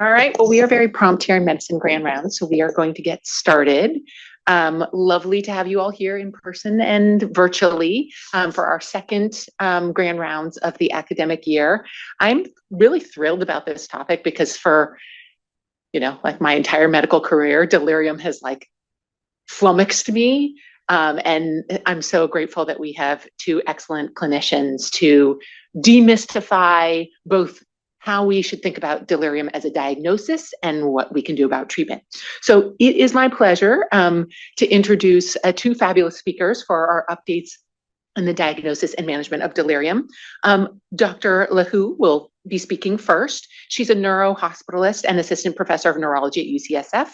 All right, well, we are very prompt here in Medicine Grand Rounds, so we are going to get started. Lovely to have you all here in person and virtually for our second Grand Rounds of the academic year. I'm really thrilled about this topic because for, like my entire medical career, delirium has like flummoxed me. And I'm so grateful that we have two excellent clinicians to demystify both how we should think about delirium as a diagnosis and what we can do about treatment. So it is my pleasure to introduce two fabulous speakers for our updates on the diagnosis and management of delirium. Dr. LaHue will be speaking first. She's a neurohospitalist and assistant professor of neurology at UCSF.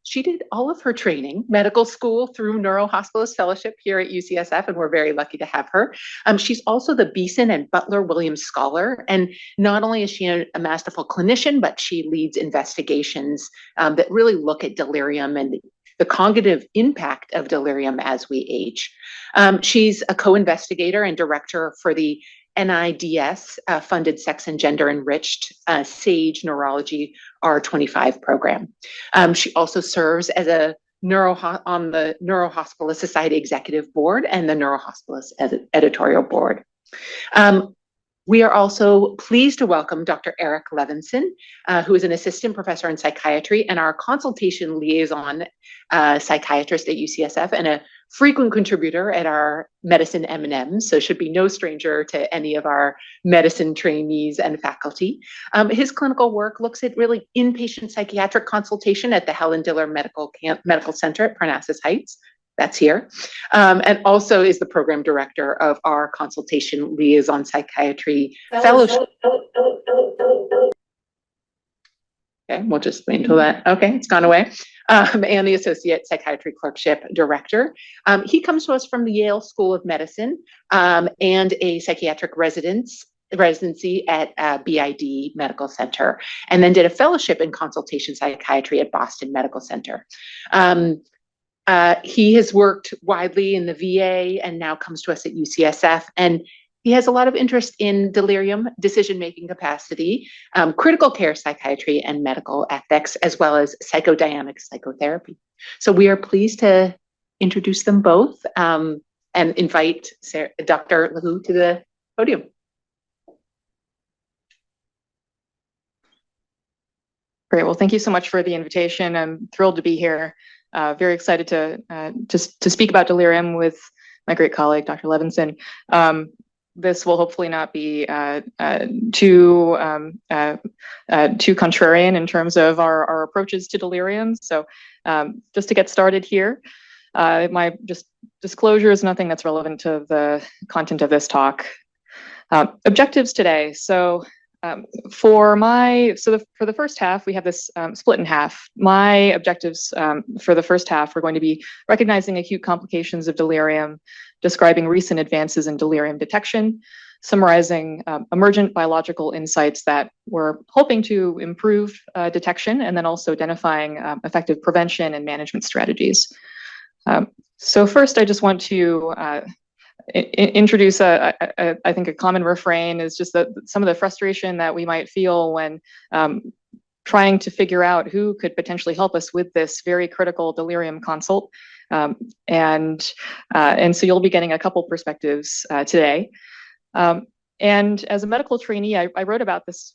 She did all of her training, medical school through neurohospitalist fellowship here at UCSF, and we're very lucky to have her. She's also the Beeson and Butler-Williams Scholar, and not only is she a masterful clinician, but she leads investigations that really look at delirium and the cognitive impact of delirium as we age. She's a co-investigator and director for the NIDS funded sex and gender enriched SAGE Neurology R25 program. She also serves as a on the Neurohospitalist Society Executive Board and the Neurohospitalist Editorial Board. We are also pleased to welcome Dr. Erik Levinsohn, who is an assistant professor in psychiatry and our consultation liaison psychiatrist at UCSF and a frequent contributor at our medicine M&M, so should be no stranger to any of our medicine trainees and faculty. His clinical work looks at really inpatient psychiatric consultation at the Helen Diller Medical Center at Parnassus Heights. That's here, and also is the program director of our consultation liaison psychiatry fellowship. Okay, we'll just wait until that. Okay, it's gone away. And the associate psychiatry clerkship director. He comes to us from the Yale School of Medicine and a psychiatric residency at BID Medical Center, and then did a fellowship in consultation psychiatry at Boston Medical Center. He has worked widely in the VA and now comes to us at UCSF, and he has a lot of interest in delirium, decision-making capacity, critical care psychiatry, and medical ethics, as well as psychodynamic psychotherapy. So we are pleased to introduce them both and invite Dr. LaHue to the podium. Great. Well, thank you so much for the invitation. I'm thrilled to be here. Very excited to speak about delirium with my great colleague, Dr. Levinsohn. This will hopefully not be too contrarian in terms of our approaches to delirium. So just to get started here, my disclosure is nothing that's relevant to the content of this talk. Objectives today. So for the first half, we have this split in half. My objectives for the first half, we're going to be recognizing acute complications of delirium, describing recent advances in delirium detection, summarizing emergent biological insights that we're hoping to improve detection, and then also identifying effective prevention and management strategies. So first, I just want to introduce I think a common refrain is just that some of the frustration that we might feel when trying to figure out who could potentially help us with this very critical delirium consult. And so you'll be getting a couple perspectives today. And as a medical trainee, I wrote about this.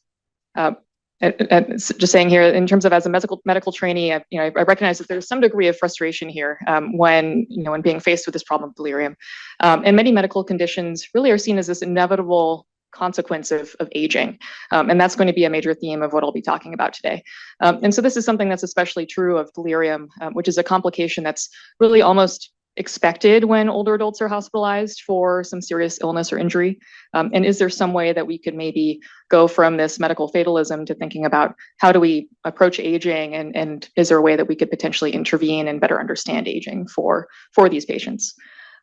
Just saying here, in terms of as a medical trainee, I recognize that there's some degree of frustration here when being faced with this problem of delirium. And many medical conditions really are seen as this inevitable consequence of aging. And that's going to be a major theme of what I'll be talking about today. And so this is something that's especially true of delirium, which is a complication that's really almost expected when older adults are hospitalized for some serious illness or injury? And is there some way that we could maybe go from this medical fatalism to thinking about how do we approach aging, and is there a way that we could potentially intervene and better understand aging for these patients?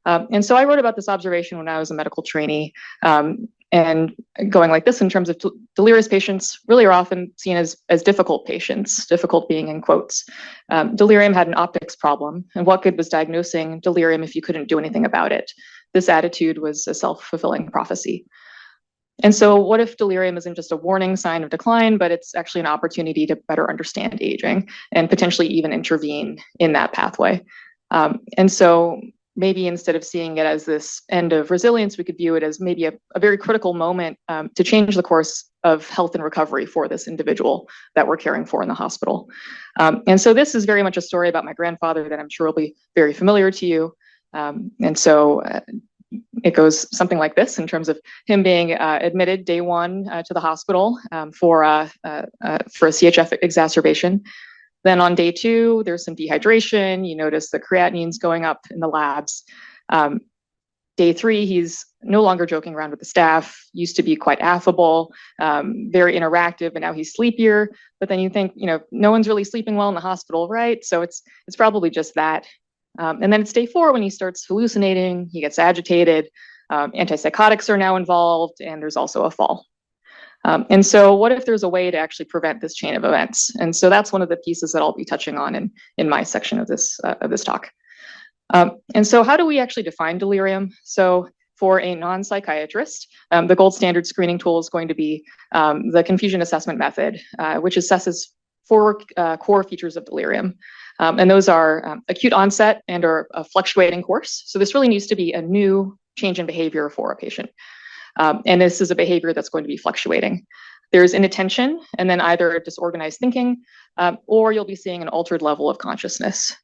And so I wrote about this observation when I was a medical trainee, and going like this in terms of delirious patients really are often seen as difficult patients, difficult being in quotes. Delirium had an optics problem, and what good was diagnosing delirium if you couldn't do anything about it? This attitude was a self-fulfilling prophecy. And so what if delirium isn't just a warning sign of decline, but it's actually an opportunity to better understand aging and potentially even intervene in that pathway? And so maybe instead of seeing it as this end of resilience, we could view it as maybe a very critical moment to change the course of health and recovery for this individual that we're caring for in the hospital. And so this is very much a story about my grandfather that I'm sure will be very familiar to you. And so it goes something like this in terms of him being admitted day one to the hospital for a CHF exacerbation. Then on day two, there's some dehydration. You notice the creatinine's going up in the labs. Day three, he's no longer joking around with the staff, used to be quite affable, very interactive, and now he's sleepier. But then you think, no one's really sleeping well in the hospital, right? So it's probably just that. And then it's day four when he starts hallucinating, he gets agitated, antipsychotics are now involved, and there's also a fall. And so what if there's a way to actually prevent this chain of events? And so that's one of the pieces that I'll be touching on in my section of this talk. And so how do we actually define delirium? So for a non-psychiatrist, the gold standard screening tool is going to be the confusion assessment method, which assesses 4 core features of delirium. And those are acute onset and or a fluctuating course. So this really needs to be a new change in behavior for a patient. And this is a behavior that's going to be fluctuating. There's inattention and then either disorganized thinking, or you'll be seeing an altered level of consciousness.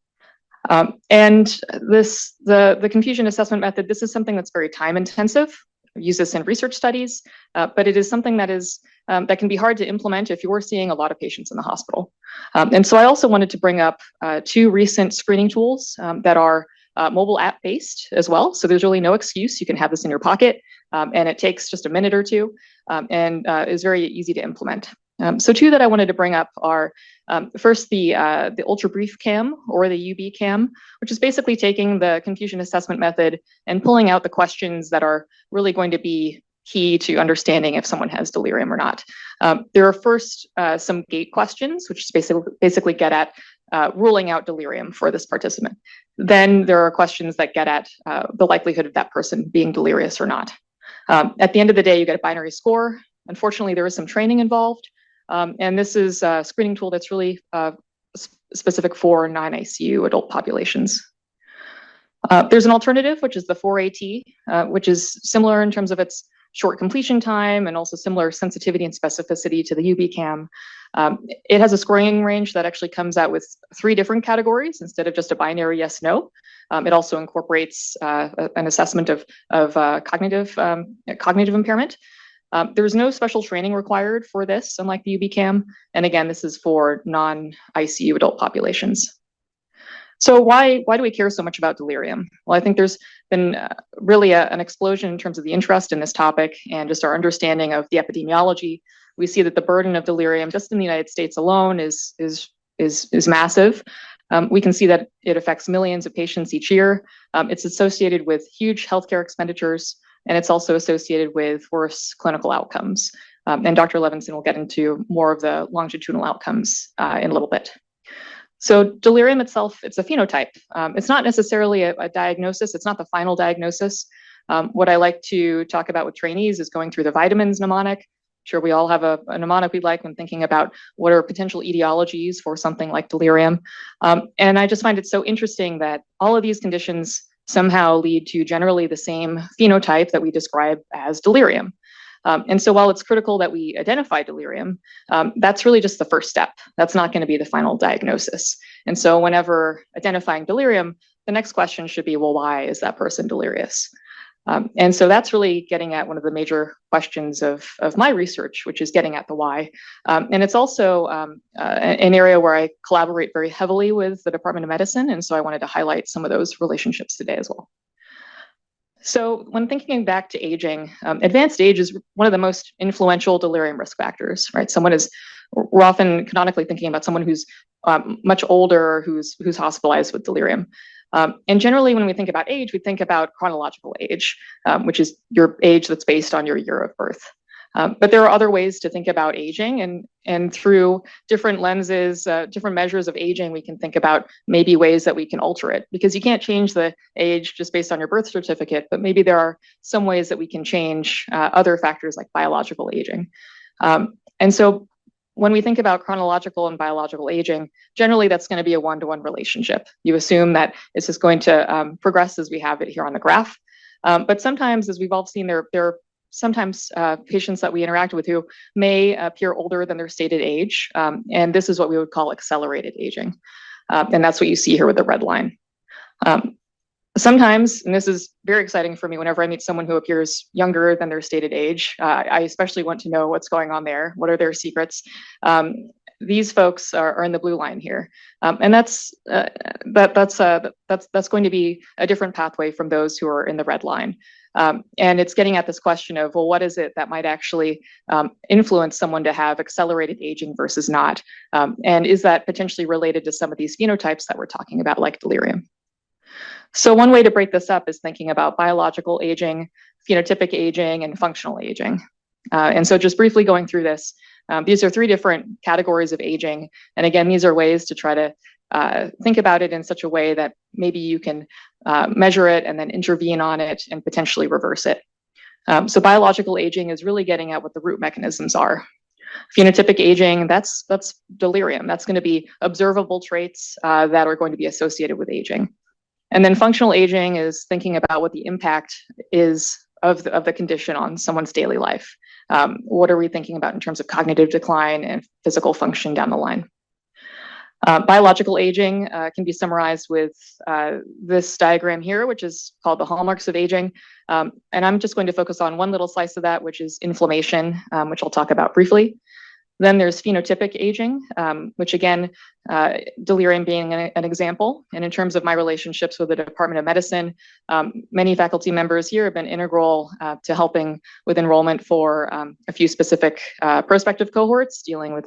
And the confusion assessment method, this is something that's very time intensive. We use this in research studies, but it is something that can be hard to implement if you're seeing a lot of patients in the hospital. And so I also wanted to bring up 2 recent screening tools that are mobile app based as well. So there's really no excuse. You can have this in your pocket, and it takes just a minute or two, and is very easy to implement. So 2 that I wanted to bring up are first the ultra brief cam, or the UB cam, which is basically taking the confusion assessment method and pulling out the questions that are really going to be key to understanding if someone has delirium or not. There are first some gate questions, which basically get at ruling out delirium for this participant. Then there are questions that get at the likelihood of that person being delirious or not. At the end of the day, you get a binary score. Unfortunately, there is some training involved. And this is a screening tool that's really specific for non-ICU adult populations. There's an alternative, which is the 4AT, which is similar in terms of its short completion time and also similar sensitivity and specificity to the UB-CAM. It has a scoring range that actually comes out with 3 different categories instead of just a binary yes/no. It also incorporates an assessment of cognitive impairment. There's no special training required for this, unlike the UB-CAM. And again, this is for non-ICU adult populations. So why do we care so much about delirium? Well, I think there's been really an explosion in terms of the interest in this topic and just our understanding of the epidemiology. We see that the burden of delirium just in the United States alone is massive. We can see that it affects millions of patients each year. It's associated with huge healthcare expenditures, and it's also associated with worse clinical outcomes. And Dr. Levinsohn will get into more of the longitudinal outcomes in a little bit. So delirium itself, it's a phenotype. It's not necessarily a diagnosis. It's not the final diagnosis. What I like to talk about with trainees is going through the vitamins mnemonic. Sure, we all have a mnemonic we like when thinking about what are potential etiologies for something like delirium. And I just find it so interesting that all of these conditions somehow lead to generally the same phenotype that we describe as delirium. And so while it's critical that we identify delirium, that's really just the first step. That's not going to be the final diagnosis. And so whenever identifying delirium, the next question should be, well, why is that person delirious? And so that's really getting at one of the major questions of my research, which is getting at the why. And it's also an area where I collaborate very heavily with the Department of Medicine. And so I wanted to highlight some of those relationships today as well. So when thinking back to aging, advanced age is one of the most influential delirium risk factors, right? We're often canonically thinking about someone who's much older, who's hospitalized with delirium. And generally, when we think about age, we think about chronological age, which is your age that's based on your year of birth. But there are other ways to think about aging, and through different lenses, different measures of aging, we can think about maybe ways that we can alter it, because you can't change the age just based on your birth certificate, but maybe there are some ways that we can change other factors like biological aging. And so when we think about chronological and biological aging, generally that's going to be a one-to-one relationship. You assume that it's just going to progress as we have it here on the graph. But sometimes, as we've all seen, there are sometimes patients that we interact with who may appear older than their stated age. And this is what we would call accelerated aging. And that's what you see here with the red line. Sometimes, and this is very exciting for me whenever I meet someone who appears younger than their stated age, I especially want to know what's going on there. What are their secrets? These folks are in the blue line here. And that's going to be a different pathway from those who are in the red line. And it's getting at this question of, well, what is it that might actually influence someone to have accelerated aging versus not? And is that potentially related to some of these phenotypes that we're talking about, like delirium? So one way to break this up is thinking about biological aging, phenotypic aging, and functional aging. And so just briefly going through this, these are three different categories of aging. And again, these are ways to try to think about it in such a way that maybe you can measure it and then intervene on it and potentially reverse it. So biological aging is really getting at what the root mechanisms are. Phenotypic aging, that's delirium. That's going to be observable traits that are going to be associated with aging. And then functional aging is thinking about what the impact is of the condition on someone's daily life. What are we thinking about in terms of cognitive decline and physical function down the line? Biological aging can be summarized with this diagram here, which is called the hallmarks of aging. And I'm just going to focus on one little slice of that, which is inflammation, which I'll talk about briefly. Then there's phenotypic aging, which again, delirium being an example. And in terms of my relationships with the Department of Medicine, many faculty members here have been integral to helping with enrollment for a few specific prospective cohorts dealing with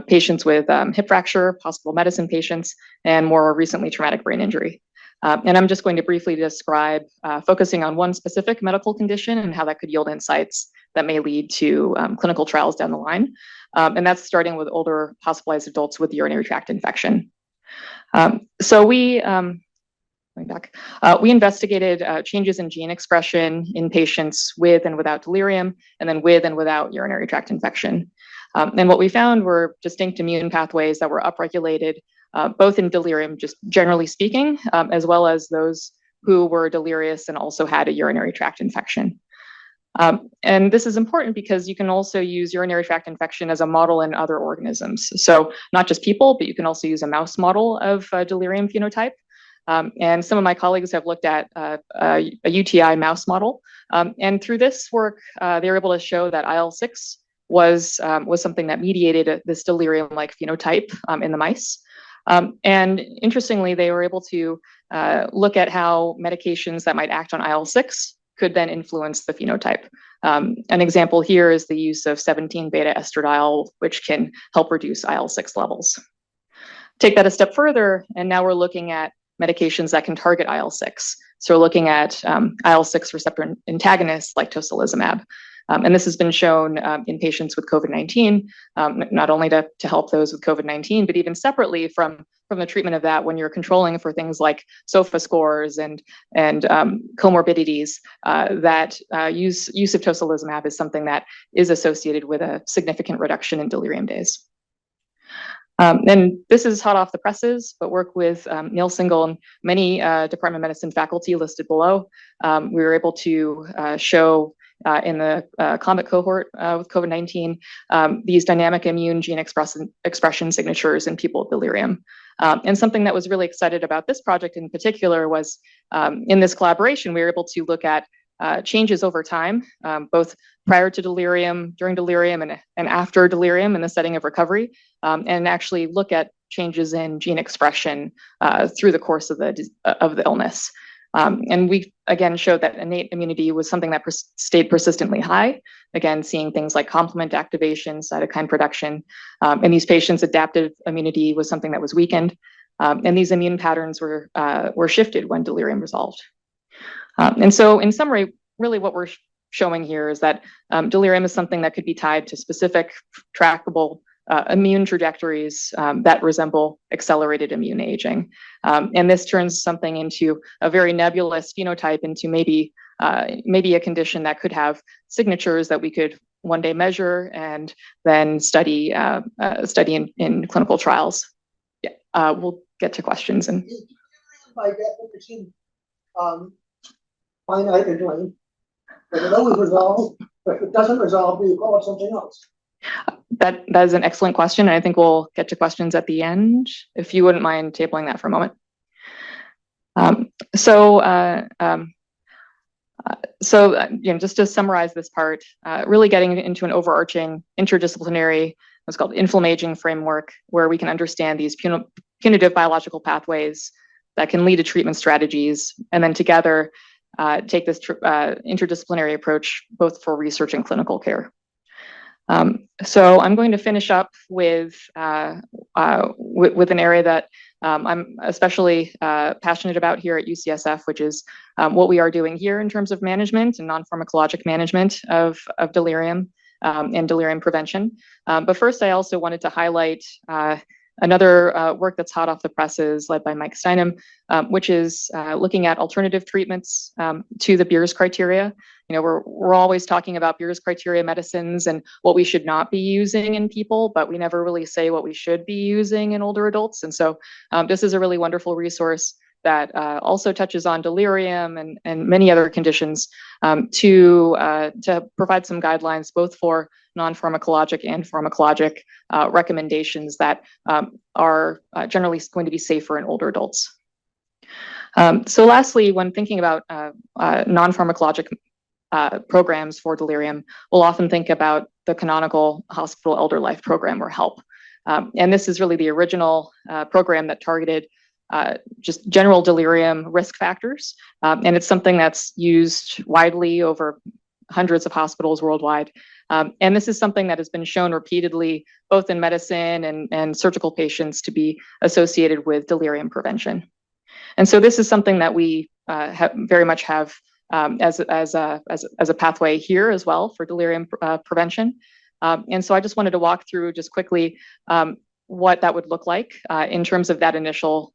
patients with hip fracture, possible medicine patients, and more recently traumatic brain injury. And I'm just going to briefly describe focusing on one specific medical condition and how that could yield insights that may lead to clinical trials down the line. And that's starting with older hospitalized adults with urinary tract infection. So we investigated changes in gene expression in patients with and without delirium, and then with and without urinary tract infection. And what we found were distinct immune pathways that were upregulated, both in delirium, just generally speaking, as well as those who were delirious and also had a urinary tract infection. And this is important because you can also use urinary tract infection as a model in other organisms. So not just people, but you can also use a mouse model of delirium phenotype. And some of my colleagues have looked at a UTI mouse model. And through this work, they were able to show that IL-6 was something that mediated this delirium-like phenotype in the mice. And interestingly, they were able to look at how medications that might act on IL-6 could then influence the phenotype. An example here is the use of 17-beta estradiol, which can help reduce IL-6 levels. Take that a step further, and now we're looking at medications that can target IL-6. So we're looking at IL-6 receptor antagonists like tocilizumab. And this has been shown in patients with COVID-19, not only to help those with COVID-19, but even separately from the treatment of that when you're controlling for things like SOFA scores and comorbidities, that use of tocilizumab is something that is associated with a significant reduction in delirium days. And this is hot off the presses, but work with Neil Single and many Department of Medicine faculty listed below. We were able to show in the COMET cohort with COVID-19, these dynamic immune gene expression signatures in people with delirium. And something that was really excited about this project in particular was in this collaboration, we were able to look at changes over time, both prior to delirium, during delirium, and after delirium in the setting of recovery, and actually look at changes in gene expression through the course of the illness. And we, again, showed that innate immunity was something that stayed persistently high. Again, seeing things like complement activation, cytokine production. In these patients, adaptive immunity was something that was weakened. And these immune patterns were shifted when delirium resolved. And so in summary, really what we're showing here is that delirium is something that could be tied to specific trackable immune trajectories that resemble accelerated immune aging. And this turns something into a very nebulous phenotype into maybe a condition that could have signatures that we could one day measure and then study in clinical trials. Yeah, we'll get to questions. And by definition, finite and length, but it always resolves. But if it doesn't resolve, you call it something else. That is an excellent question. And I think we'll get to questions at the end, if you wouldn't mind tabling that for a moment. Just to summarize this part, really getting into an overarching interdisciplinary, what's called inflammaging framework, where we can understand these punitive biological pathways that can lead to treatment strategies, and then together take this interdisciplinary approach both for research and clinical care. So I'm going to finish up with an area that I'm especially passionate about here at UCSF, which is what we are doing here in terms of management and non-pharmacologic management of delirium and delirium prevention. But first, I also wanted to highlight another work that's hot off the presses led by Mike Steinem, which is looking at alternative treatments to the Beers criteria. You know, we're always talking about Beers criteria medicines and what we should not be using in people, but we never really say what we should be using in older adults. And so this is a really wonderful resource that also touches on delirium and many other conditions to provide some guidelines both for non-pharmacologic and pharmacologic recommendations that are generally going to be safer in older adults. So lastly, when thinking about non-pharmacologic programs for delirium, we'll often think about the canonical hospital elder life program, or HELP. And this is really the original program that targeted just general delirium risk factors. And it's something that's used widely over hundreds of hospitals worldwide. And this is something that has been shown repeatedly, both in medicine and surgical patients, to be associated with delirium prevention. And so this is something that we very much have as a pathway here as well for delirium prevention. And so I just wanted to walk through just quickly what that would look like in terms of that initial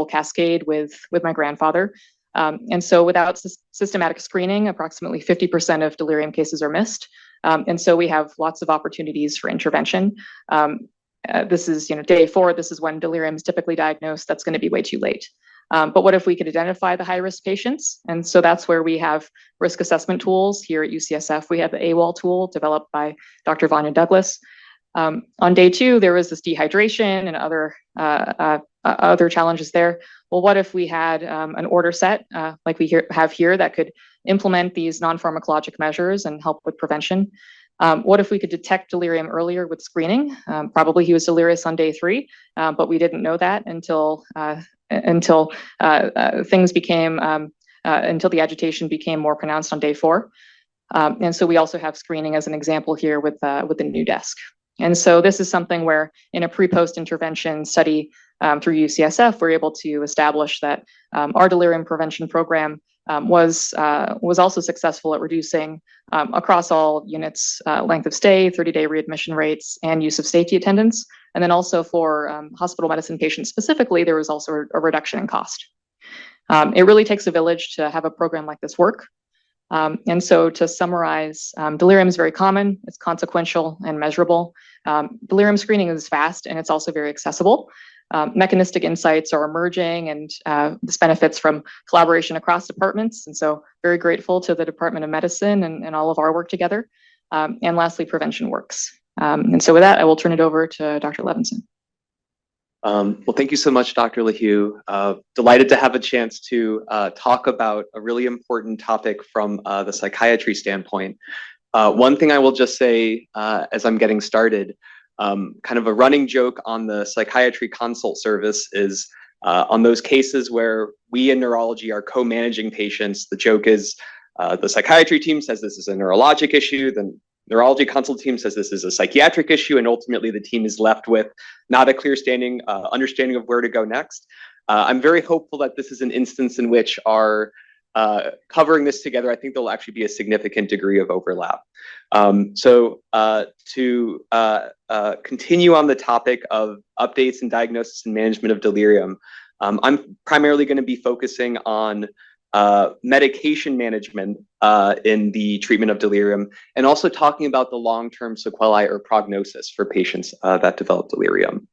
cascade with my grandfather. And so without systematic screening, approximately 50% of delirium cases are missed. And so we have lots of opportunities for intervention. This is, day 4, this is when delirium is typically diagnosed. That's going to be way too late. But what if we could identify the high-risk patients? And so that's where we have risk assessment tools here at UCSF. We have the AWOL tool developed by Dr. Vanya Douglas. On day 2, there was this dehydration and other challenges there. Well, what if we had an order set like we have here that could implement these non-pharmacologic measures and help with prevention? What if we could detect delirium earlier with screening? Probably he was delirious on day 3, but we didn't know that until things became, until the agitation became more pronounced on day 4. And so we also have screening as an example here with the new desk. And so this is something where in a pre-post intervention study through UCSF, we're able to establish that our delirium prevention program was also successful at reducing across all units length of stay, 30-day readmission rates, and use of safety attendants. And then also for hospital medicine patients specifically, there was also a reduction in cost. It really takes a village to have a program like this work. And so to summarize, delirium is very common, it's consequential and measurable. Delirium screening is fast and it's also very accessible. Mechanistic insights are emerging, and this benefits from collaboration across departments. And so very grateful to the Department of Medicine and all of our work together. And lastly, prevention works. And so with that, I will turn it over to Dr. Levinsohn. Well, thank you so much, Dr. LaHue. Delighted to have a chance to talk about a really important topic from the psychiatry standpoint. One thing I will just say as I'm getting started, kind of a running joke on the psychiatry consult service is on those cases where we in neurology are co-managing patients, the joke is the psychiatry team says this is a neurologic issue, then neurology consult team says this is a psychiatric issue, and ultimately the team is left with not a clear understanding of where to go next. I'm very hopeful that this is an instance in which our covering this together, I think there'll actually be a significant degree of overlap. To continue on the topic of updates and diagnosis and management of delirium, I'm primarily going to be focusing on medication management in the treatment of delirium, and also talking about the long-term sequelae or prognosis for patients that develop delirium.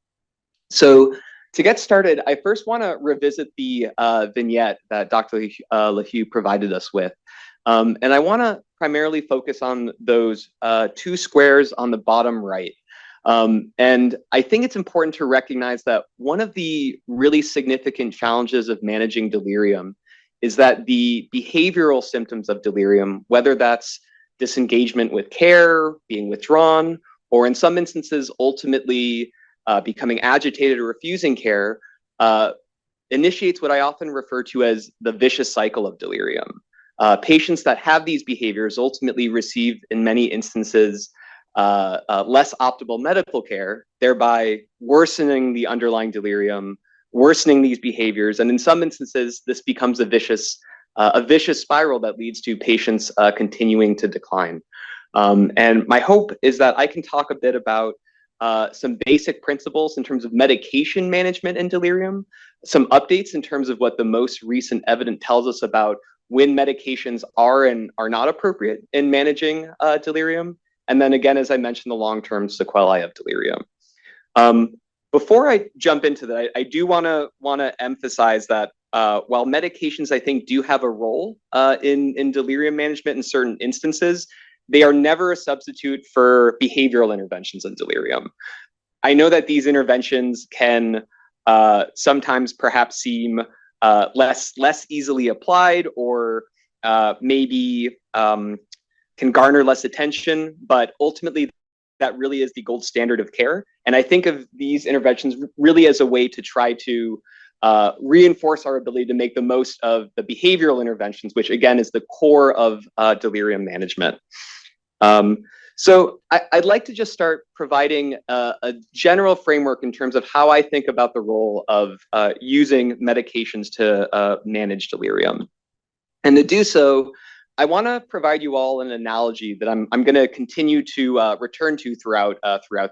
So to get started, I first want to revisit the vignette that Dr. LaHue provided us with. And I want to primarily focus on those two squares on the bottom right. And I think it's important to recognize that one of the really significant challenges of managing delirium is that the behavioral symptoms of delirium, whether that's disengagement with care, being withdrawn, or in some instances, ultimately becoming agitated or refusing care, initiates what I often refer to as the vicious cycle of delirium. Patients that have these behaviors ultimately receive, in many instances, less optimal medical care, thereby worsening the underlying delirium, worsening these behaviors, and in some instances, this becomes a vicious spiral that leads to patients continuing to decline. And my hope is that I can talk a bit about some basic principles in terms of medication management and delirium, some updates in terms of what the most recent evidence tells us about when medications are and are not appropriate in managing delirium, and then again, as I mentioned, the long-term sequelae of delirium. Before I jump into that, I do want to emphasize that while medications, I think, do have a role in delirium management in certain instances, they are never a substitute for behavioral interventions in delirium. I know that these interventions can sometimes perhaps seem less easily applied, or maybe can garner less attention, but ultimately that really is the gold standard of care. And I think of these interventions really as a way to try to reinforce our ability to make the most of the behavioral interventions, which again is the core of delirium management. So I'd like to just start providing a general framework in terms of how I think about the role of using medications to manage delirium. And to do so, I want to provide you all an analogy that I'm going to continue to return to throughout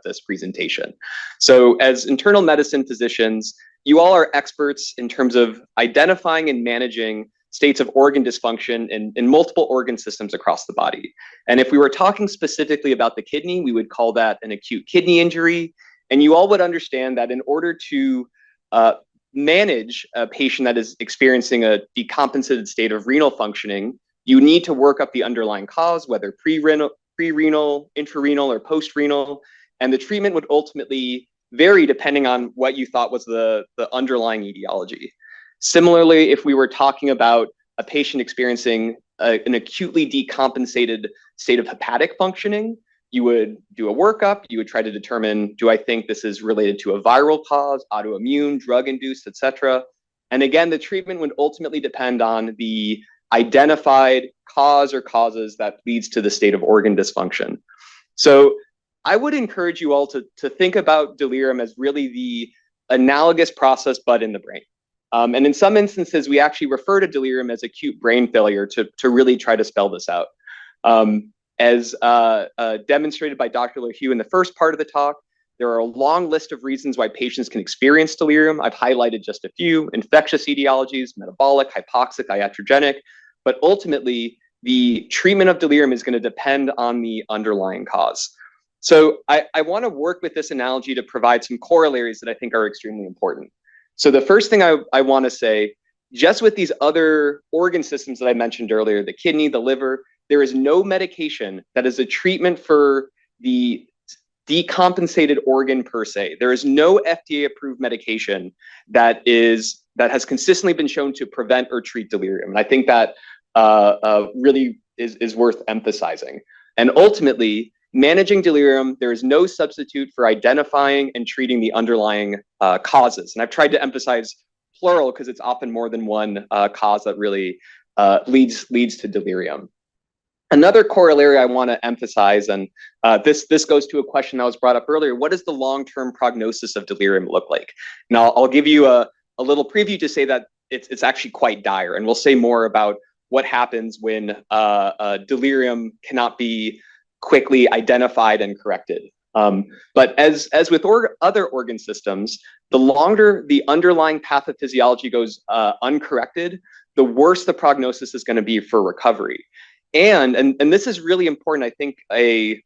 this presentation. So as internal medicine physicians, you all are experts in terms of identifying and managing states of organ dysfunction in multiple organ systems across the body. And if we were talking specifically about the kidney, we would call that an acute kidney injury. And you all would understand that in order to manage a patient that is experiencing a decompensated state of renal functioning, you need to work up the underlying cause, whether pre-renal, intrarenal, or post-renal. And the treatment would ultimately vary depending on what you thought was the underlying etiology. Similarly, if we were talking about a patient experiencing an acutely decompensated state of hepatic functioning, you would do a workup. You would try to determine, do I think this is related to a viral cause, autoimmune, drug-induced, et cetera? And again, the treatment would ultimately depend on the identified cause or causes that leads to the state of organ dysfunction. So I would encourage you all to think about delirium as really the analogous process, but in the brain. And in some instances, we actually refer to delirium as acute brain failure to really try to spell this out. As demonstrated by Dr. LaHue in the first part of the talk, there are a long list of reasons why patients can experience delirium. I've highlighted just a few: infectious etiologies, metabolic, hypoxic, iatrogenic. But ultimately, the treatment of delirium is going to depend on the underlying cause. So I want to work with this analogy to provide some corollaries that I think are extremely important. So the first thing I want to say, just with these other organ systems that I mentioned earlier, the kidney, the liver, there is no medication that is a treatment for the decompensated organ per se. There is no FDA-approved medication that has consistently been shown to prevent or treat delirium. And I think that really is worth emphasizing. And ultimately, managing delirium, there is no substitute for identifying and treating the underlying causes. And I've tried to emphasize plural because it's often more than one cause that really leads to delirium. Another corollary I want to emphasize, and this goes to a question that was brought up earlier: what does the long-term prognosis of delirium look like? Now, I'll give you a little preview to say that it's actually quite dire, and we'll say more about what happens when delirium cannot be quickly identified and corrected. But as with other organ systems, the longer the underlying pathophysiology goes uncorrected, the worse the prognosis is going to be for recovery. And this is really important. I think a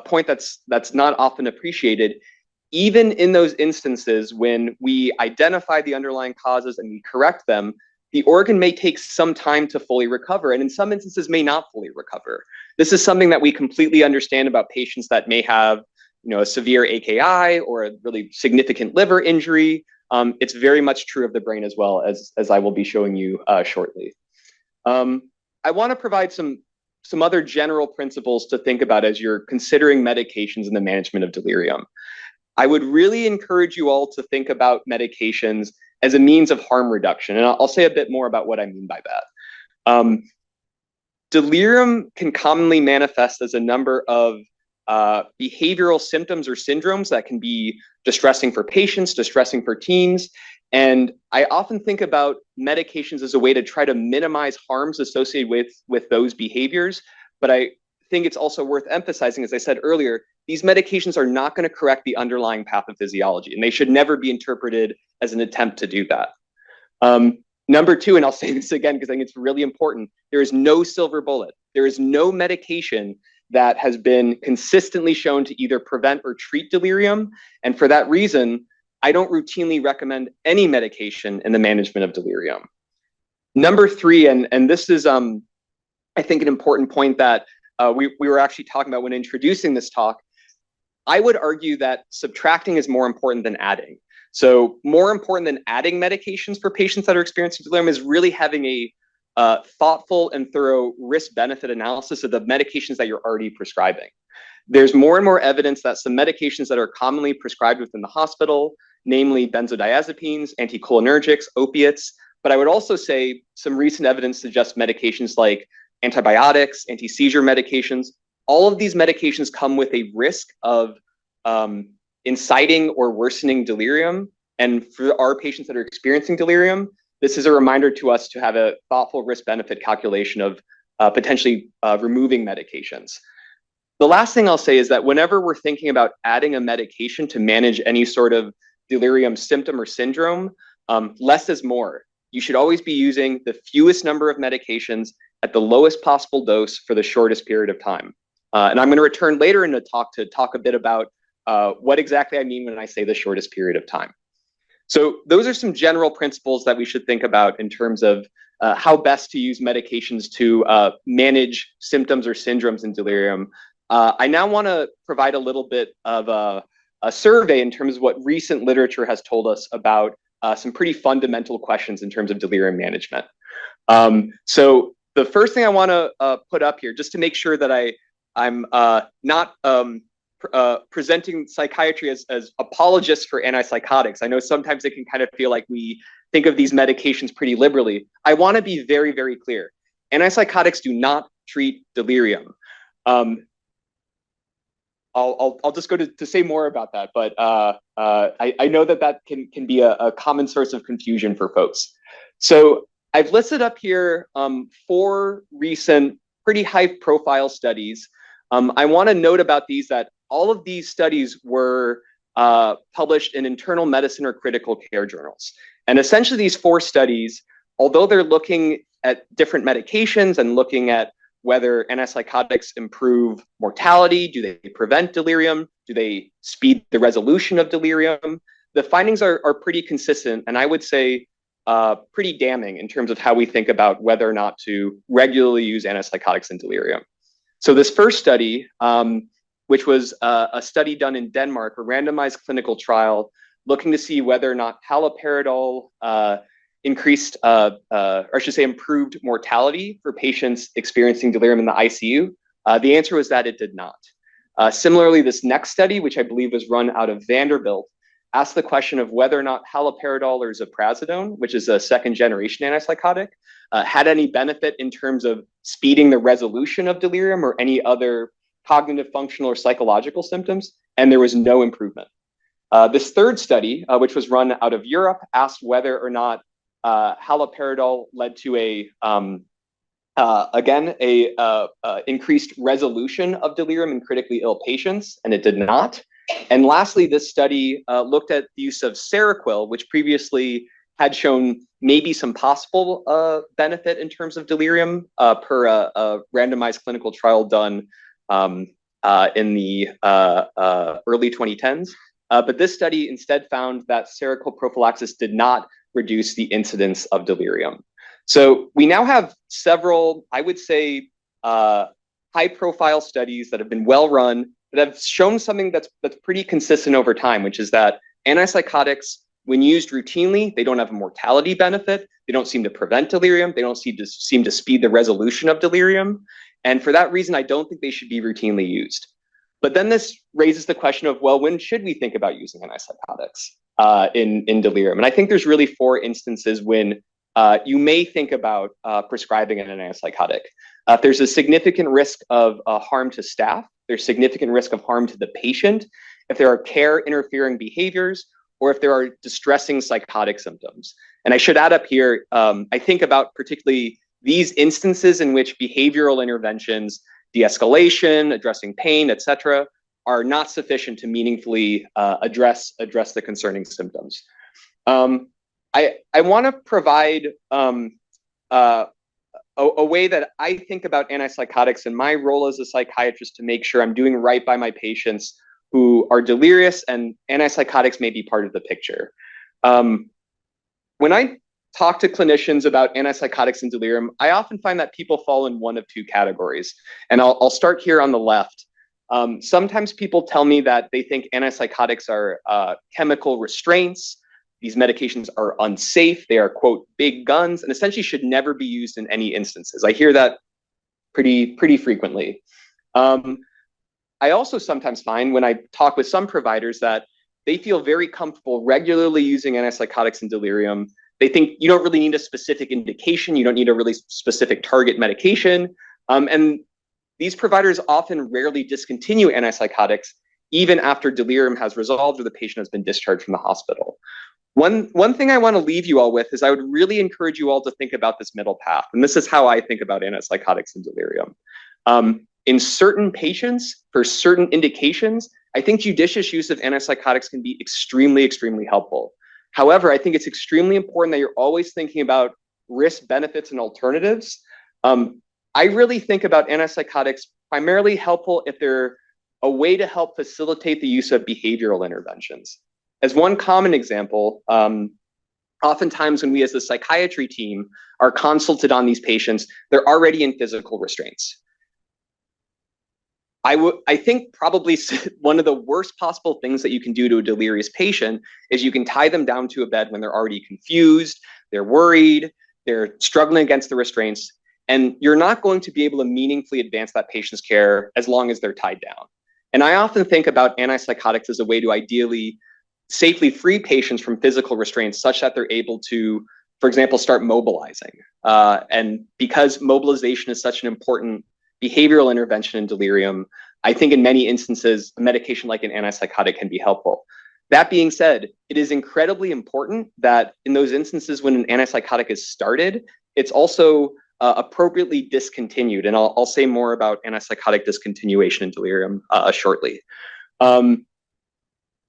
point that's not often appreciated. Even in those instances when we identify the underlying causes and we correct them, the organ may take some time to fully recover, and in some instances may not fully recover. This is something that we completely understand about patients that may have, a severe AKI or a really significant liver injury. It's very much true of the brain as well, as I will be showing you shortly. I want to provide some other general principles to think about as you're considering medications in the management of delirium. I would really encourage you all to think about medications as a means of harm reduction. And I'll say a bit more about what I mean by that. Delirium can commonly manifest as a number of behavioral symptoms or syndromes that can be distressing for patients, distressing for teens. And I often think about medications as a way to try to minimize harms associated with those behaviors. But I think it's also worth emphasizing, as I said earlier, these medications are not going to correct the underlying pathophysiology, and they should never be interpreted as an attempt to do that. Number two, and I'll say this again because I think it's really important, there is no silver bullet. There is no medication that has been consistently shown to either prevent or treat delirium. And for that reason, I don't routinely recommend any medication in the management of delirium. Number three, and this is, I think, an important point that we were actually talking about when introducing this talk. I would argue that subtracting is more important than adding. So more important than adding medications for patients that are experiencing delirium is really having a thoughtful and thorough risk-benefit analysis of the medications that you're already prescribing. There's more and more evidence that some medications that are commonly prescribed within the hospital, namely benzodiazepines, anticholinergics, opiates, but I would also say some recent evidence suggests medications like antibiotics, anti-seizure medications. All of these medications come with a risk of inciting or worsening delirium. And for our patients that are experiencing delirium, this is a reminder to us to have a thoughtful risk-benefit calculation of potentially removing medications. The last thing I'll say is that whenever we're thinking about adding a medication to manage any sort of delirium symptom or syndrome, less is more. You should always be using the fewest number of medications at the lowest possible dose for the shortest period of time. And I'm going to return later in the talk to talk a bit about what exactly I mean when I say the shortest period of time. So those are some general principles that we should think about in terms of how best to use medications to manage symptoms or syndromes in delirium. I now want to provide a little bit of a survey in terms of what recent literature has told us about some pretty fundamental questions in terms of delirium management. So the first thing I want to put up here, just to make sure that I'm not presenting psychiatry as apologists for antipsychotics. I know sometimes it can kind of feel like we think of these medications pretty liberally. I want to be very, very clear. Antipsychotics do not treat delirium. I'll just go to say more about that, but I know that can be a common source of confusion for folks. So I've listed up here 4 recent pretty high-profile studies. I want to note about these that all of these studies were published in internal medicine or critical care journals. And essentially these 4 studies, although they're looking at different medications and looking at whether antipsychotics improve mortality, do they prevent delirium, do they speed the resolution of delirium, the findings are pretty consistent, and I would say pretty damning in terms of how we think about whether or not to regularly use antipsychotics in delirium. So this first study, which was a study done in Denmark, a randomized clinical trial looking to see whether or not haloperidol increased, or I should say improved mortality for patients experiencing delirium in the ICU. The answer was that it did not. Similarly, this next study, which I believe was run out of Vanderbilt, asked the question of whether or not haloperidol or ziprasidone, which is a second-generation antipsychotic, had any benefit in terms of speeding the resolution of delirium or any other cognitive, functional, or psychological symptoms, and there was no improvement. This third study, which was run out of Europe, asked whether or not haloperidol led to increased resolution of delirium in critically ill patients, and it did not. And lastly, this study looked at the use of Seroquel, which previously had shown maybe some possible benefit in terms of delirium per a randomized clinical trial done in the early 2010s. But this study instead found that Seroquel prophylaxis did not reduce the incidence of delirium. So we now have several, I would say, high-profile studies that have been well-run that have shown something that's pretty consistent over time, which is that antipsychotics, when used routinely, they don't have a mortality benefit. They don't seem to prevent delirium. They don't seem to speed the resolution of delirium. And for that reason, I don't think they should be routinely used. But then this raises the question of, well, when should we think about using antipsychotics in delirium? And I think there's really 4 instances when you may think about prescribing an antipsychotic. If there's a significant risk of harm to staff, there's significant risk of harm to the patient, if there are care interfering behaviors, or if there are distressing psychotic symptoms. And I should add up here, I think about particularly these instances in which behavioral interventions, de-escalation, addressing pain, et cetera, are not sufficient to meaningfully address the concerning symptoms. I want to provide a way that I think about antipsychotics and my role as a psychiatrist to make sure I'm doing right by my patients who are delirious, and antipsychotics may be part of the picture. When I talk to clinicians about antipsychotics and delirium, I often find that people fall in one of 2 categories. And I'll start here on the left. Sometimes people tell me that they think antipsychotics are chemical restraints. These medications are unsafe. They are, quote, big guns, and essentially should never be used in any instances. I hear that pretty frequently. I also sometimes find when I talk with some providers that they feel very comfortable regularly using antipsychotics in delirium. They think you don't really need a specific indication. You don't need a really specific target medication. And these providers often rarely discontinue antipsychotics even after delirium has resolved or the patient has been discharged from the hospital. One thing I want to leave you all with is I would really encourage you all to think about this middle path. And this is how I think about antipsychotics and delirium. In certain patients, for certain indications, I think judicious use of antipsychotics can be extremely, extremely helpful. However, I think it's extremely important that you're always thinking about risk, benefits, and alternatives. I really think about antipsychotics primarily helpful if they're a way to help facilitate the use of behavioral interventions. As one common example, oftentimes when we as the psychiatry team are consulted on these patients, they're already in physical restraints. I think probably one of the worst possible things that you can do to a delirious patient is you can tie them down to a bed when they're already confused, they're worried, they're struggling against the restraints, and you're not going to be able to meaningfully advance that patient's care as long as they're tied down. And I often think about antipsychotics as a way to ideally safely free patients from physical restraints such that they're able to, for example, start mobilizing. And because mobilization is such an important behavioral intervention in delirium, I think in many instances, a medication like an antipsychotic can be helpful. That being said, it is incredibly important that in those instances when an antipsychotic is started, it's also appropriately discontinued. And I'll say more about antipsychotic discontinuation in delirium shortly.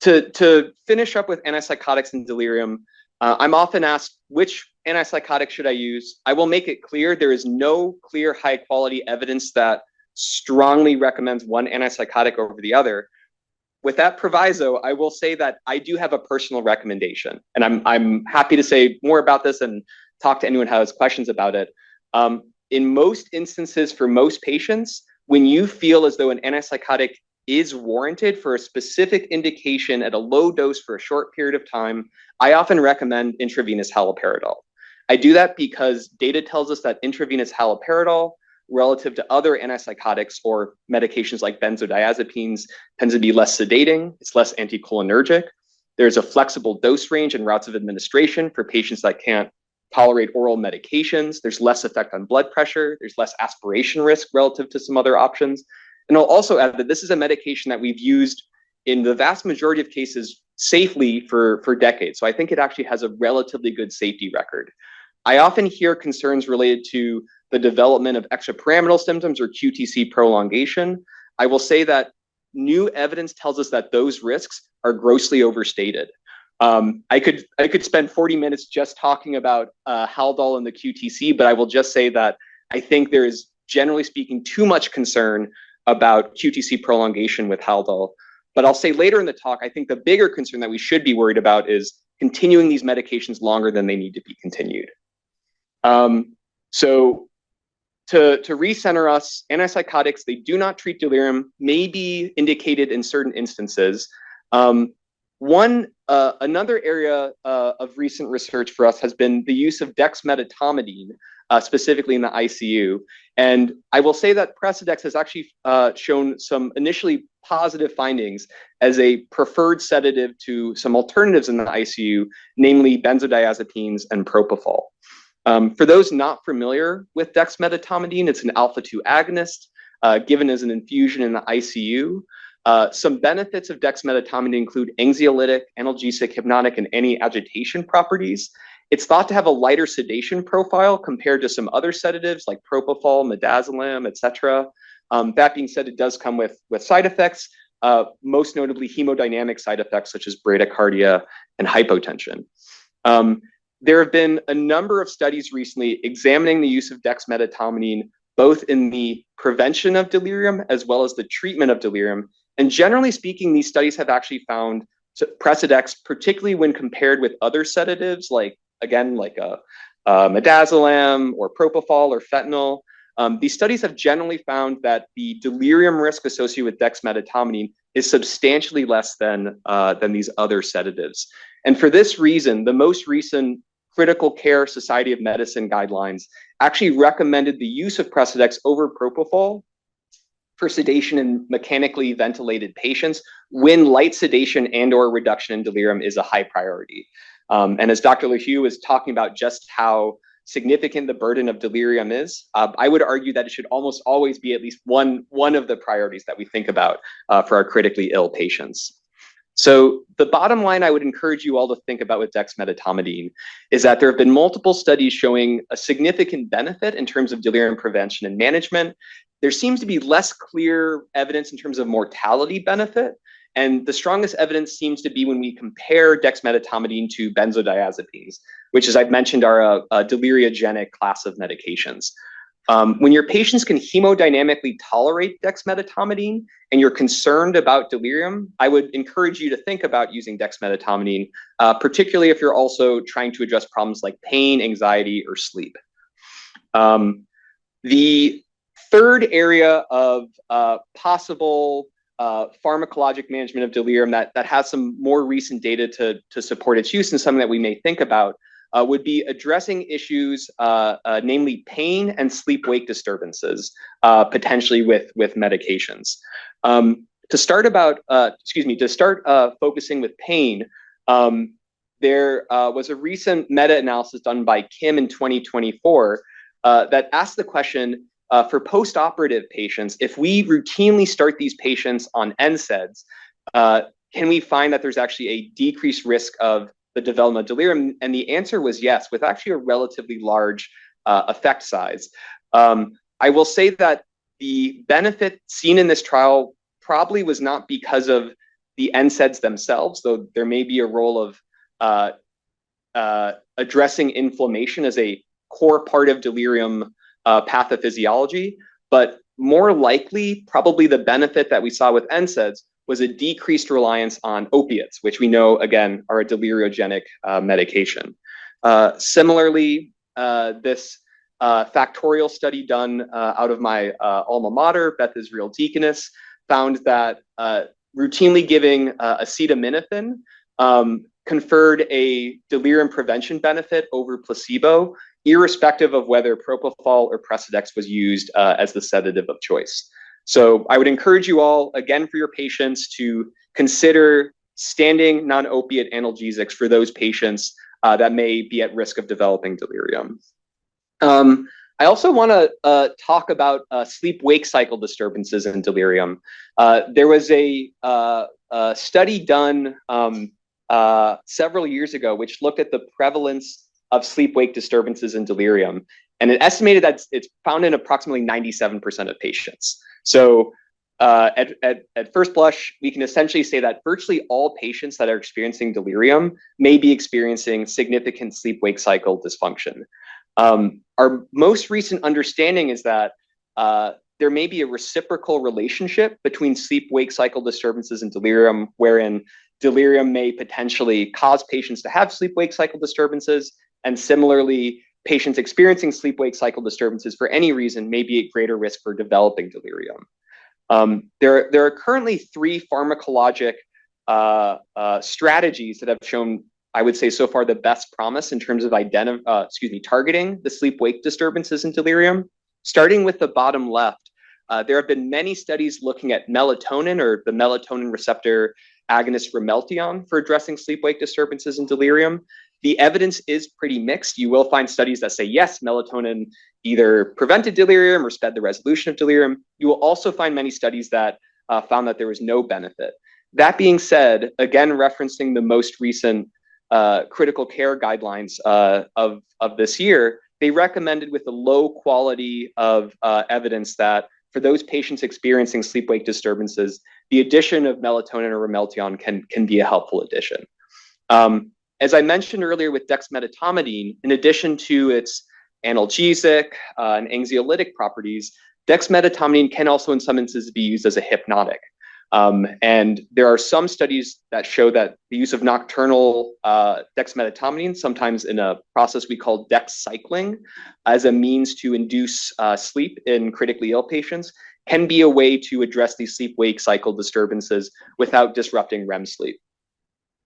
To finish up with antipsychotics and delirium, I'm often asked, which antipsychotic should I use? I will make it clear there is no clear high quality evidence that strongly recommends one antipsychotic over the other. With that proviso, I will say that I do have a personal recommendation, and I'm happy to say more about this and talk to anyone who has questions about it. In most instances, for most patients, when you feel as though an antipsychotic is warranted for a specific indication at a low dose for a short period of time, I often recommend intravenous haloperidol. I do that because data tells us that intravenous haloperidol, relative to other antipsychotics or medications like benzodiazepines, tends to be less sedating, it's less anticholinergic. There's a flexible dose range and routes of administration for patients that can't tolerate oral medications. There's less effect on blood pressure. There's less aspiration risk relative to some other options. And I'll also add that this is a medication that we've used in the vast majority of cases safely for decades. So I think it actually has a relatively good safety record. I often hear concerns related to the development of extrapyramidal symptoms or QTC prolongation. I will say that new evidence tells us that those risks are grossly overstated. I could spend 40 minutes just talking about Haldol and the QTC, but I will just say that I think there is, generally speaking, too much concern about QTC prolongation with Haldol. But I'll say later in the talk, I think the bigger concern that we should be worried about is continuing these medications longer than they need to be continued. So to recenter us, antipsychotics, they do not treat delirium, may be indicated in certain instances. Another area of recent research for us has been the use of dexmedetomidine, specifically in the ICU. And I will say that Precedex has actually shown some initially positive findings as a preferred sedative to some alternatives in the ICU, namely benzodiazepines and propofol. For those not familiar with dexmedetomidine, it's an alpha-2 agonist given as an infusion in the ICU. Some benefits of dexmedetomidine include anxiolytic, analgesic, hypnotic, and anti-agitation properties. It's thought to have a lighter sedation profile compared to some other sedatives like propofol, midazolam, etc. That being said, it does come with side effects, most notably hemodynamic side effects such as bradycardia and hypotension. There have been a number of studies recently examining the use of dexmedetomidine both in the prevention of delirium as well as the treatment of delirium. And generally speaking, these studies have actually found Precedex, particularly when compared with other sedatives like midazolam or propofol or fentanyl. These studies have generally found that the delirium risk associated with dexmedetomidine is substantially less than these other sedatives. And for this reason, the most recent Critical Care Society of Medicine guidelines actually recommended the use of Precedex over propofol for sedation in mechanically ventilated patients when light sedation and or reduction in delirium is a high priority. And as Dr. LaHue was talking about just how significant the burden of delirium is, I would argue that it should almost always be at least one of the priorities that we think about for our critically ill patients. So the bottom line I would encourage you all to think about with dexmedetomidine is that there have been multiple studies showing a significant benefit in terms of delirium prevention and management. There seems to be less clear evidence in terms of mortality benefit. And the strongest evidence seems to be when we compare dexmedetomidine to benzodiazepines, which, as I've mentioned, are a deliriogenic class of medications. When your patients can hemodynamically tolerate dexmedetomidine and you're concerned about delirium, I would encourage you to think about using dexmedetomidine, particularly if you're also trying to address problems like pain, anxiety, or sleep. The third area of possible pharmacologic management of delirium that has some more recent data to support its use and something that we may think about would be addressing issues, namely pain and sleep-wake disturbances, potentially with medications. To start focusing with pain, there was a recent meta-analysis done by Kim in 2024 that asked the question, for post-operative patients, if we routinely start these patients on NSAIDs, can we find that there's actually a decreased risk of the development of delirium? And the answer was yes, with actually a relatively large effect size. I will say that the benefit seen in this trial probably was not because of the NSAIDs themselves, though there may be a role of addressing inflammation as a core part of delirium pathophysiology, but more likely, probably the benefit that we saw with NSAIDs was a decreased reliance on opiates, which we know, again, are a deliriogenic medication. Similarly, this factorial study done out of my alma mater, Beth Israel Deaconess, found that routinely giving acetaminophen conferred a delirium prevention benefit over placebo, irrespective of whether propofol or Precedex was used as the sedative of choice. So I would encourage you all, again, for your patients to consider standing non-opiate analgesics for those patients that may be at risk of developing delirium. I also want to talk about sleep-wake cycle disturbances in delirium. There was a study done several years ago, which looked at the prevalence of sleep-wake disturbances and delirium. And it estimated that it's found in approximately 97% of patients. So at first blush, we can essentially say that virtually all patients that are experiencing delirium may be experiencing significant sleep-wake cycle dysfunction. Our most recent understanding is that there may be a reciprocal relationship between sleep-wake cycle disturbances and delirium, wherein delirium may potentially cause patients to have sleep-wake cycle disturbances, and similarly, patients experiencing sleep-wake cycle disturbances for any reason may be at greater risk for developing delirium. There are currently 3 pharmacologic strategies that have shown, I would say so far, the best promise in terms of targeting the sleep-wake disturbances in delirium. Starting with the bottom left, there have been many studies looking at melatonin, or the melatonin receptor agonist Ramelteon, for addressing sleep-wake disturbances in delirium. The evidence is pretty mixed. You will find studies that say, yes, melatonin either prevented delirium or sped the resolution of delirium. You will also find many studies that found that there was no benefit. That being said, again, referencing the most recent critical care guidelines of this year, they recommended, with a low quality of evidence, that for those patients experiencing sleep-wake disturbances, the addition of melatonin or Ramelteon can be a helpful addition. As I mentioned earlier with dexmedetomidine, in addition to its analgesic and anxiolytic properties, dexmedetomidine can also in some instances be used as a hypnotic. And there are some studies that show that the use of nocturnal dexmedetomidine, sometimes in a process we call dex cycling, as a means to induce sleep in critically ill patients, can be a way to address these sleep-wake cycle disturbances without disrupting REM sleep.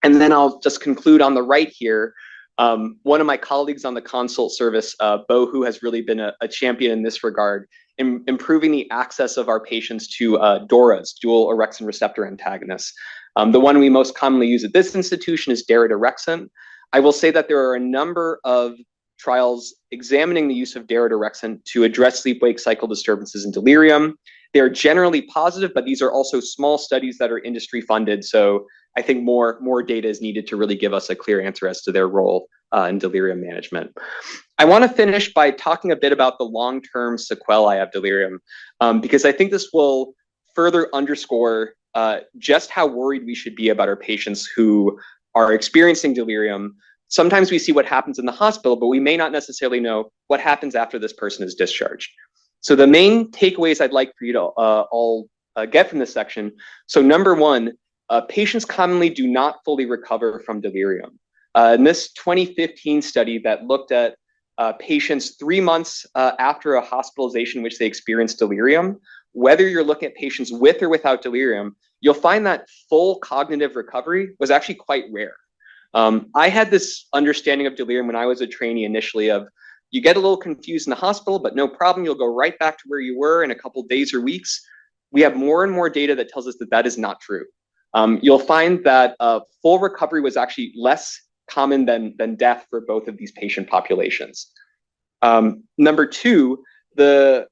And then I'll just conclude on the right here. One of my colleagues on the consult service, Bo, who has really been a champion in this regard, in improving the access of our patients to DORAs, dual orexin receptor antagonists. The one we most commonly use at this institution is daridorexant. I will say that there are a number of trials examining the use of daridorexant to address sleep-wake cycle disturbances and delirium. They are generally positive, but these are also small studies that are industry funded. So I think more data is needed to really give us a clear answer as to their role in delirium management. I want to finish by talking a bit about the long-term sequelae of delirium, because I think this will further underscore just how worried we should be about our patients who are experiencing delirium. Sometimes we see what happens in the hospital, but we may not necessarily know what happens after this person is discharged. So the main takeaways I'd like for you to all get from this section. So number one, patients commonly do not fully recover from delirium. In this 2015 study that looked at patients 3 months after a hospitalization in which they experienced delirium, whether you're looking at patients with or without delirium, you'll find that full cognitive recovery was actually quite rare. I had this understanding of delirium when I was a trainee initially of, you get a little confused in the hospital, but no problem, you'll go right back to where you were in a couple days or weeks. We have more and more data that tells us that that is not true. You'll find that full recovery was actually less common than death for both of these patient populations. Number two, the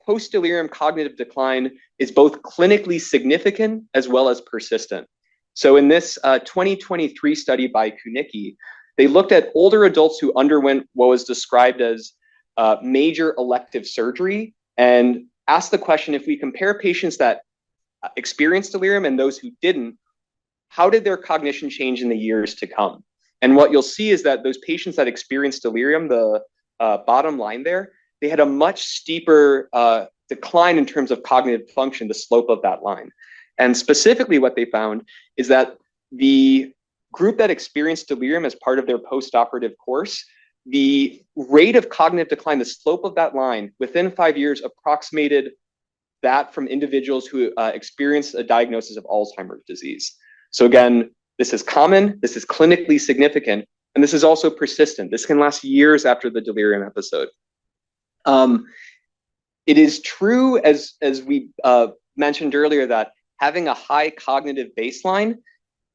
post-delirium cognitive decline is both clinically significant as well as persistent. So in this 2023 study by Kunicki, they looked at older adults who underwent what was described as major elective surgery and asked the question, if we compare patients that experienced delirium and those who didn't, how did their cognition change in the years to come? And what you'll see is that those patients that experienced delirium, the bottom line there, they had a much steeper decline in terms of cognitive function, the slope of that line. And specifically what they found is that the group that experienced delirium as part of their post-operative course, the rate of cognitive decline, the slope of that line within 5 years approximated that from individuals who experienced a diagnosis of Alzheimer's disease. So again, this is common, this is clinically significant, and this is also persistent. This can last years after the delirium episode. It is true, as we mentioned earlier, that having a high cognitive baseline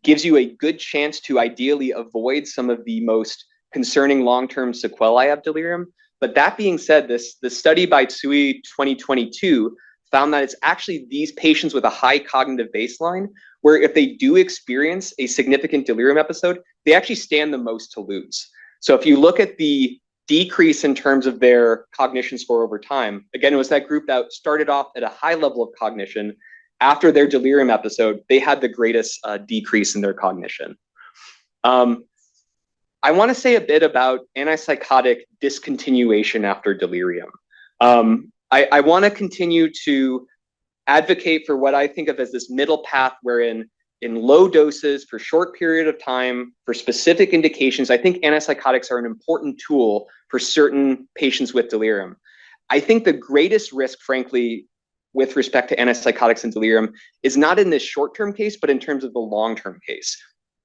gives you a good chance to ideally avoid some of the most concerning long-term sequelae of delirium. But that being said, this study by Tsui 2022 found that it's actually these patients with a high cognitive baseline where if they do experience a significant delirium episode, they actually stand the most to lose. So if you look at the decrease in terms of their cognition score over time, again, it was that group that started off at a high level of cognition. After their delirium episode, they had the greatest decrease in their cognition. I want to say a bit about antipsychotic discontinuation after delirium. I want to continue to advocate for what I think of as this middle path wherein in low doses for short period of time for specific indications, I think antipsychotics are an important tool for certain patients with delirium. I think the greatest risk, frankly, with respect to antipsychotics and delirium is not in this short-term case, but in terms of the long-term case.